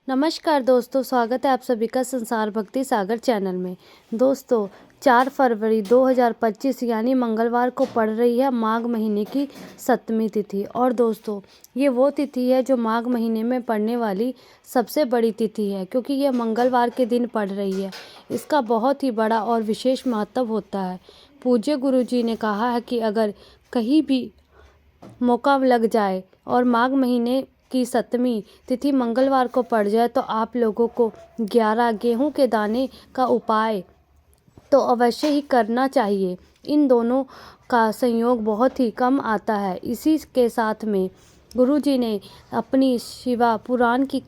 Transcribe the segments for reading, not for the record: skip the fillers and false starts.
नमस्कार दोस्तों, स्वागत है आप सभी का संसार भक्ति सागर चैनल में। दोस्तों 4 फरवरी 2025 यानी मंगलवार को पड़ रही है माघ महीने की 7वीं तिथि। और दोस्तों ये वो तिथि है जो माघ महीने में पड़ने वाली सबसे बड़ी तिथि है, क्योंकि यह मंगलवार के दिन पड़ रही है। इसका बहुत ही बड़ा और विशेष महत्व होता है। पूज्य गुरु जी ने कहा है कि अगर कहीं भी मौका लग जाए और माघ महीने की 7वीं तिथि मंगलवार को पड़ जाए तो आप लोगों को 11 गेहूं के दाने का उपाय तो अवश्य ही करना चाहिए। इन दोनों का संयोग बहुत ही कम आता है। इसी के साथ में गुरुजी ने अपनी शिवा पुराण की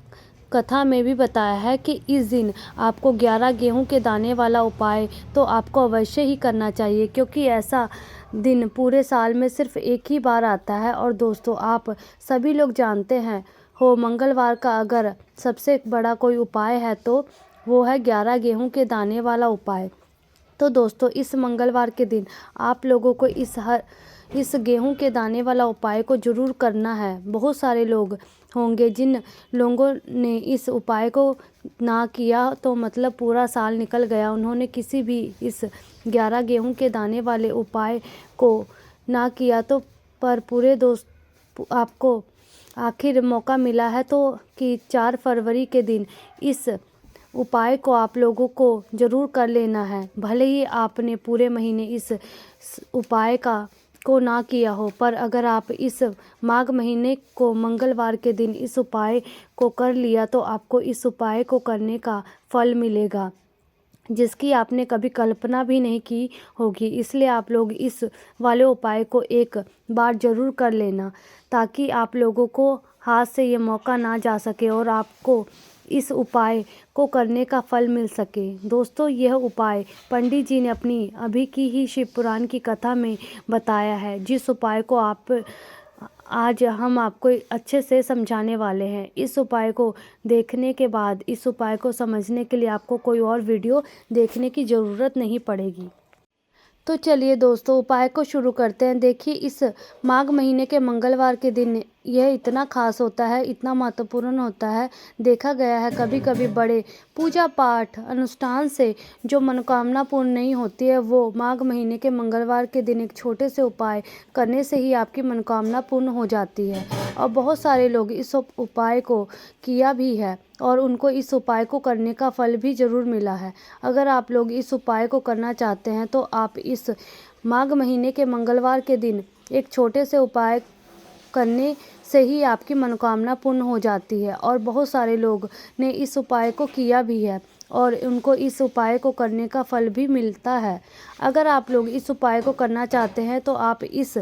कथा में भी बताया है कि इस दिन आपको 11 गेहूं के दाने वाला उपाय तो आपको अवश्य ही करना चाहिए, क्योंकि ऐसा दिन पूरे साल में सिर्फ एक ही बार आता है। और दोस्तों आप सभी लोग जानते हैं हो, मंगलवार का अगर सबसे बड़ा कोई उपाय है तो वो है 11 गेहूं के दाने वाला उपाय। तो दोस्तों इस मंगलवार के दिन आप लोगों को इस गेहूं के दाने वाला उपाय को ज़रूर करना है। बहुत सारे लोग होंगे जिन लोगों ने इस उपाय को ना किया तो मतलब पूरा साल निकल गया, उन्होंने किसी भी इस 11 गेहूं के दाने वाले उपाय को ना किया तो पर पूरे दोस्त आपको आखिर मौका मिला है तो कि 4 फरवरी के दिन इस उपाय को आप लोगों को ज़रूर कर लेना है। भले ही आपने पूरे महीने इस उपाय को ना किया हो, पर अगर आप इस माघ महीने को मंगलवार के दिन इस उपाय को कर लिया तो आपको इस उपाय को करने का फल मिलेगा जिसकी आपने कभी कल्पना भी नहीं की होगी। इसलिए आप लोग इस वाले उपाय को एक बार ज़रूर कर लेना, ताकि आप लोगों को हाथ से ये मौका ना जा सके और आपको इस उपाय को करने का फल मिल सके। दोस्तों यह उपाय पंडित जी ने अपनी अभी की ही शिव पुराण की कथा में बताया है, जिस उपाय को आज हम आपको अच्छे से समझाने वाले हैं। इस उपाय को देखने के बाद इस उपाय को समझने के लिए आपको कोई और वीडियो देखने की ज़रूरत नहीं पड़ेगी। तो चलिए दोस्तों उपाय को शुरू करते हैं। देखिए इस माघ महीने के मंगलवार के दिन यह इतना खास होता है, इतना महत्वपूर्ण होता है। देखा गया है कभी कभी बड़े पूजा पाठ अनुष्ठान से जो मनोकामना पूर्ण नहीं होती है, वो माघ महीने के मंगलवार के दिन एक छोटे से उपाय करने से ही आपकी मनोकामना पूर्ण हो जाती है। और बहुत सारे लोग इस उपाय को किया भी है और उनको इस उपाय को करने का फल भी ज़रूर मिला है। अगर आप लोग इस उपाय को करना चाहते हैं तो आप इस माघ महीने के मंगलवार के दिन एक छोटे से उपाय करने से ही आपकी मनोकामना पूर्ण हो जाती है। और बहुत सारे लोग ने इस उपाय को किया भी है और उनको इस उपाय को करने का फल भी मिलता है। अगर आप लोग इस उपाय को करना चाहते हैं तो आप इस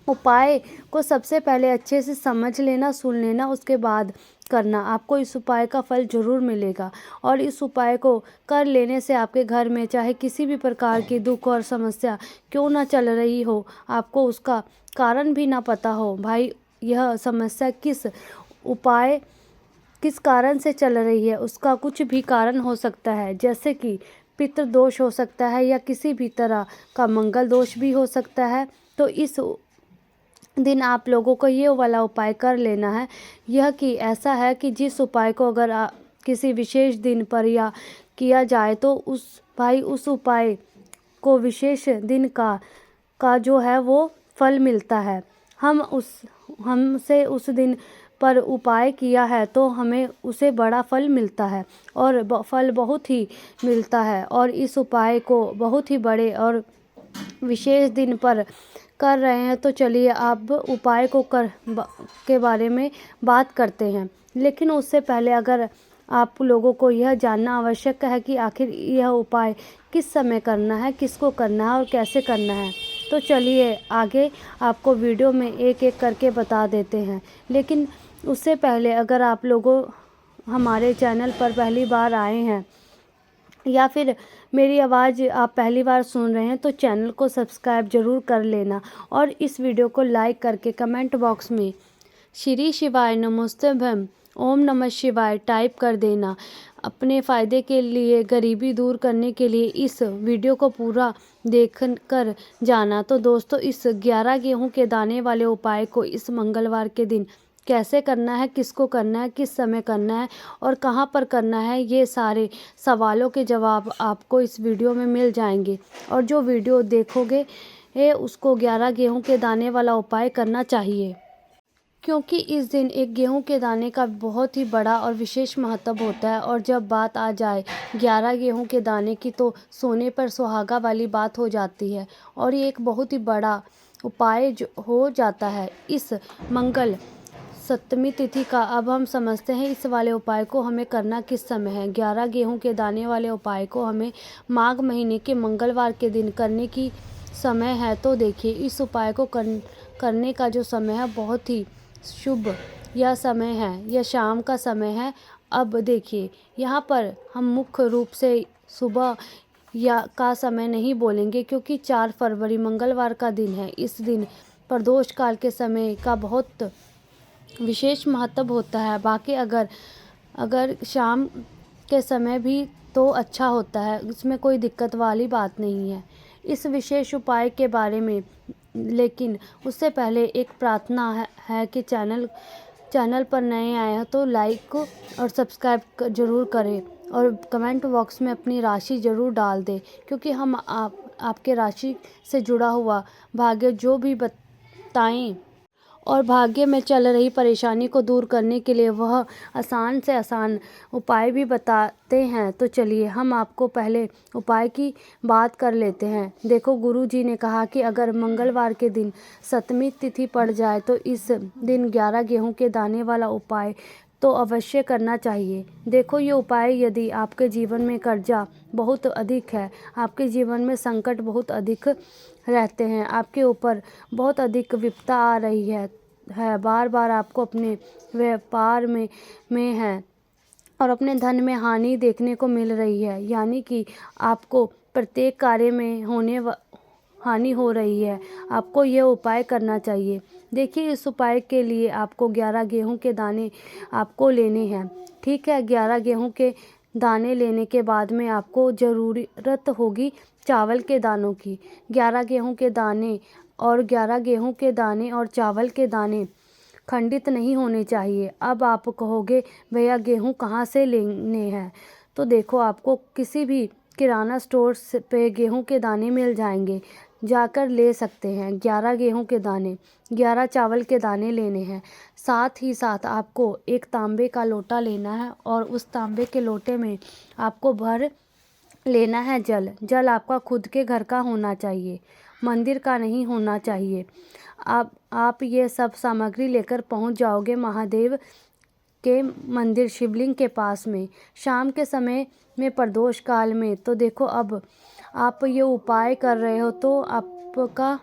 उपाय को सबसे पहले अच्छे से समझ लेना, सुन लेना, उसके बाद करना। आपको इस उपाय का फल ज़रूर मिलेगा। और इस उपाय को कर लेने से आपके घर में चाहे किसी भी प्रकार की दुख और समस्या क्यों ना चल रही हो, आपको उसका कारण भी ना पता हो, भाई यह समस्या किस कारण से चल रही है, उसका कुछ भी कारण हो सकता है। जैसे कि पितृदोष हो सकता है या किसी भी तरह का मंगल दोष भी हो सकता है। तो इस दिन आप लोगों को ये वाला उपाय कर लेना है। यह कि ऐसा है कि जिस उपाय को अगर किसी विशेष दिन पर या किया जाए तो उस उपाय को विशेष दिन का जो है वो फल मिलता है। हमसे उस दिन पर उपाय किया है तो हमें उसे बड़ा फल मिलता है और फल बहुत ही मिलता है। और इस उपाय को बहुत ही बड़े और विशेष दिन पर कर रहे हैं तो चलिए अब उपाय के बारे में बात करते हैं। लेकिन उससे पहले अगर आप लोगों को यह जानना आवश्यक है कि आखिर यह उपाय किस समय करना है, किसको करना है और कैसे करना है, तो चलिए आगे आपको वीडियो में एक एक करके बता देते हैं। लेकिन उससे पहले अगर आप लोगों हमारे चैनल पर पहली बार आए हैं या फिर मेरी आवाज़ आप पहली बार सुन रहे हैं तो चैनल को सब्सक्राइब ज़रूर कर लेना और इस वीडियो को लाइक करके कमेंट बॉक्स में श्री शिवाय नमोस्तुभ्यं ओम नमः शिवाय टाइप कर देना। अपने फ़ायदे के लिए, गरीबी दूर करने के लिए इस वीडियो को पूरा देख कर जाना। तो दोस्तों इस 11 गेहूं के दाने वाले उपाय को इस मंगलवार के दिन कैसे करना है, किसको करना है, किस समय करना है और कहाँ पर करना है, ये सारे सवालों के जवाब आपको इस वीडियो में मिल जाएंगे। और जो वीडियो देखोगे उसको 11 गेहूं के दाने वाला उपाय करना चाहिए, क्योंकि इस दिन एक गेहूं के दाने का बहुत ही बड़ा और विशेष महत्व होता है। और जब बात आ जाए 11 गेहूं के दाने की तो सोने पर सुहागा वाली बात हो जाती है और ये एक बहुत ही बड़ा उपाय हो जाता है। इस मंगल सप्तमी तिथि का अब हम समझते हैं इस वाले उपाय को हमें करना किस समय है। 11 गेहूं के दाने वाले उपाय को हमें माघ महीने के मंगलवार के दिन करने की समय है। तो देखिए, इस उपाय को करने का जो समय है बहुत ही शुभ यह समय है, यह शाम का समय है। अब देखिए, यहाँ पर हम मुख्य रूप से सुबह या का समय नहीं बोलेंगे, क्योंकि 4 फरवरी मंगलवार का दिन है। इस दिन प्रदोष काल के समय का बहुत विशेष महत्व होता है। बाकी अगर शाम के समय भी तो अच्छा होता है, इसमें कोई दिक्कत वाली बात नहीं है इस विशेष उपाय के बारे में। लेकिन उससे पहले एक प्रार्थना है कि चैनल पर नए आए हैं तो लाइक और सब्सक्राइब जरूर करें और कमेंट बॉक्स में अपनी राशि ज़रूर डाल दें, क्योंकि हम आपके राशि से जुड़ा हुआ भाग्य जो भी बताएं और भाग्य में चल रही परेशानी को दूर करने के लिए वह आसान से आसान उपाय भी बताते हैं। तो चलिए हम आपको पहले उपाय की बात कर लेते हैं। देखो, गुरुजी ने कहा कि अगर मंगलवार के दिन सप्तमी तिथि पड़ जाए तो इस दिन 11 गेहूं के दाने वाला उपाय तो अवश्य करना चाहिए। देखो, ये उपाय यदि आपके जीवन में कर्जा बहुत अधिक है, आपके जीवन में संकट बहुत अधिक रहते हैं, आपके ऊपर बहुत अधिक विपदा आ रही है बार बार आपको अपने व्यापार में है और अपने धन में हानि देखने को मिल रही है, यानी कि आपको प्रत्येक कार्य में हानि हो रही है, आपको यह उपाय करना चाहिए। देखिए, इस उपाय के लिए आपको 11 गेहूं के दाने आपको लेने हैं। ठीक है, 11 गेहूं के दाने लेने के बाद में आपको ज़रूरत होगी चावल के दानों की। 11 गेहूं के दाने और 11 गेहूं के दाने और चावल के दाने खंडित नहीं होने चाहिए। अब आप कहोगे भैया गेहूं कहाँ से लेने हैं? तो देखो, आपको किसी भी किराना स्टोर पे गेहूं के दाने मिल जाएंगे, जाकर ले सकते हैं। 11 गेहूं के दाने, 11 चावल के दाने लेने हैं। साथ ही साथ आपको एक तांबे का लोटा लेना है और उस तांबे के लोटे में आपको भर लेना है जल। जल आपका खुद के घर का होना चाहिए, मंदिर का नहीं होना चाहिए। आप ये सब सामग्री लेकर पहुंच जाओगे महादेव के मंदिर शिवलिंग के पास में शाम के समय में प्रदोष काल में। तो देखो, अब आप ये उपाय कर रहे हो तो आपका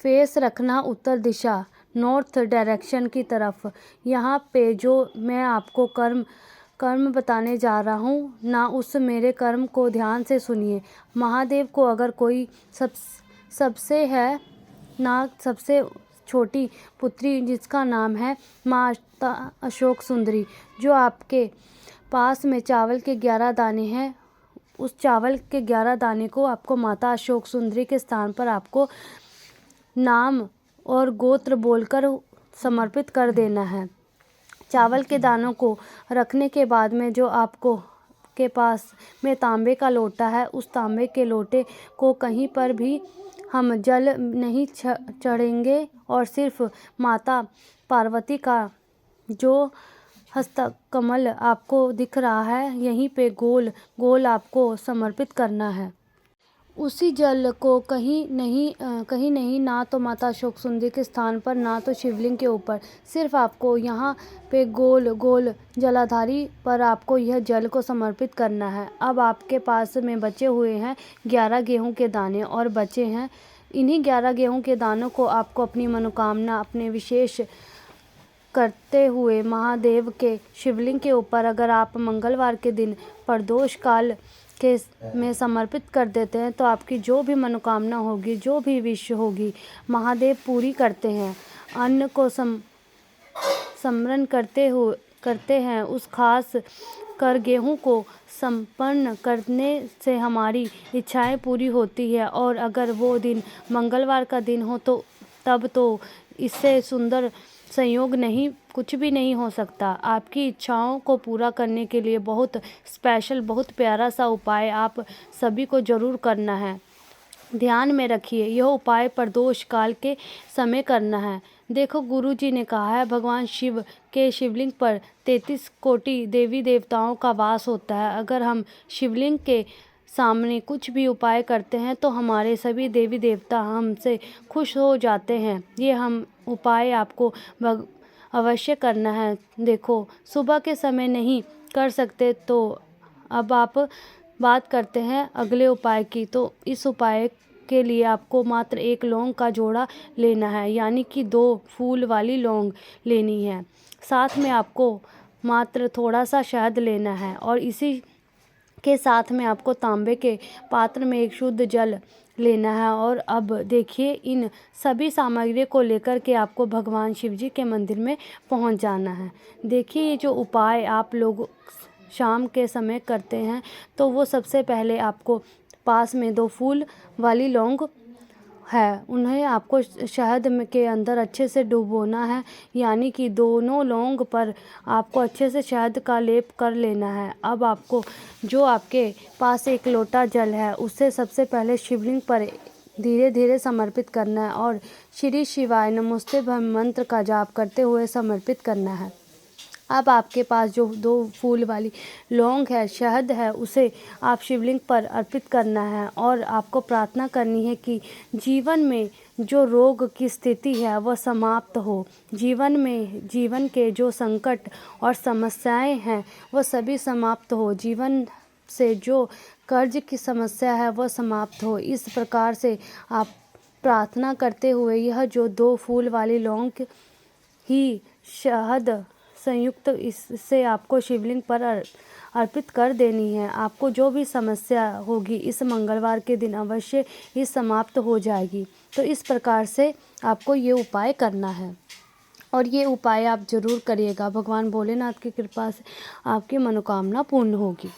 फेस रखना उत्तर दिशा, नॉर्थ डायरेक्शन की तरफ। यहाँ पे जो मैं आपको कर्म बताने जा रहा हूँ ना, उस मेरे कर्म को ध्यान से सुनिए। महादेव को अगर कोई सबसे है ना, सबसे छोटी पुत्री जिसका नाम है माता अशोक सुंदरी, जो आपके पास में चावल के 11 दाने हैं, उस चावल के 11 दाने को आपको माता अशोक सुंदरी के स्थान पर आपको नाम और गोत्र बोलकर समर्पित कर देना है। चावल के दानों को रखने के बाद में जो आपको के पास में तांबे का लोटा है, उस तांबे के लोटे को कहीं पर भी हम जल नहीं चढ़ेंगे और सिर्फ माता पार्वती का जो हस्तकमल आपको दिख रहा है यहीं पे गोल गोल आपको समर्पित करना है। उसी जल को कहीं नहीं, ना तो माता अशोक सुंदरी के स्थान पर, ना तो शिवलिंग के ऊपर, सिर्फ आपको यहाँ पे गोल गोल जलाधारी पर आपको यह जल को समर्पित करना है। अब आपके पास में बचे हुए हैं 11 गेहूं के दाने और बचे हैं इन्हीं 11 गेहूं के दानों को आपको अपनी मनोकामना अपने विशेष करते हुए महादेव के शिवलिंग के ऊपर, अगर आप मंगलवार के दिन प्रदोष काल के में समर्पित कर देते हैं तो आपकी जो भी मनोकामना होगी, जो भी विश होगी, महादेव पूरी करते हैं। अन्न को स्मरण करते हैं, उस खास कर गेहूं को संपन्न करने से हमारी इच्छाएं पूरी होती है। और अगर वो दिन मंगलवार का दिन हो तो तब तो इससे सुंदर संयोग नहीं, कुछ भी नहीं हो सकता। आपकी इच्छाओं को पूरा करने के लिए बहुत स्पेशल, बहुत प्यारा सा उपाय आप सभी को ज़रूर करना है। ध्यान में रखिए, यह उपाय प्रदोष काल के समय करना है। देखो, गुरुजी ने कहा है, भगवान शिव के शिवलिंग पर 33 कोटि देवी देवताओं का वास होता है। अगर हम शिवलिंग के सामने कुछ भी उपाय करते हैं तो हमारे सभी देवी देवता हमसे खुश हो जाते हैं। ये हम उपाय आपको अवश्य करना है। देखो, सुबह के समय नहीं कर सकते तो अब आप बात करते हैं अगले उपाय की। तो इस उपाय के लिए आपको मात्र 1 लौंग का जोड़ा लेना है, यानी कि 2 फूल वाली लौंग लेनी है। साथ में आपको मात्र थोड़ा सा शहद लेना है और इसी के साथ में आपको तांबे के पात्र में एक शुद्ध जल लेना है। और अब देखिए, इन सभी सामग्री को लेकर के आपको भगवान शिव जी के मंदिर में पहुंच जाना है। देखिए, ये जो उपाय आप लोग शाम के समय करते हैं तो वो सबसे पहले आपको पास में 2 फूल वाली लौंग है, उन्हें आपको शहद में के अंदर अच्छे से डुबोना है, यानी कि दोनों लौंग पर आपको अच्छे से शहद का लेप कर लेना है। अब आपको जो आपके पास 1 लोटा जल है उसे सबसे पहले शिवलिंग पर धीरे धीरे समर्पित करना है और श्री शिवाय नमोस्तुभ्यं मंत्र का जाप करते हुए समर्पित करना है। अब आपके पास जो 2 फूल वाली लौंग है, शहद है, उसे आप शिवलिंग पर अर्पित करना है और आपको प्रार्थना करनी है कि जीवन में जो रोग की स्थिति है वह समाप्त हो। जीवन के जो संकट और समस्याएं हैं वह सभी समाप्त हो। जीवन से जो कर्ज की समस्या है वह समाप्त हो। इस प्रकार से आप प्रार्थना करते हुए यह जो 2 फूल वाली लौंग ही शहद संयुक्त इससे आपको शिवलिंग पर अर्पित कर देनी है। आपको जो भी समस्या होगी इस मंगलवार के दिन अवश्य ही समाप्त हो जाएगी। तो इस प्रकार से आपको ये उपाय करना है और ये उपाय आप ज़रूर करिएगा। भगवान भोलेनाथ की कृपा से आपकी मनोकामना पूर्ण होगी।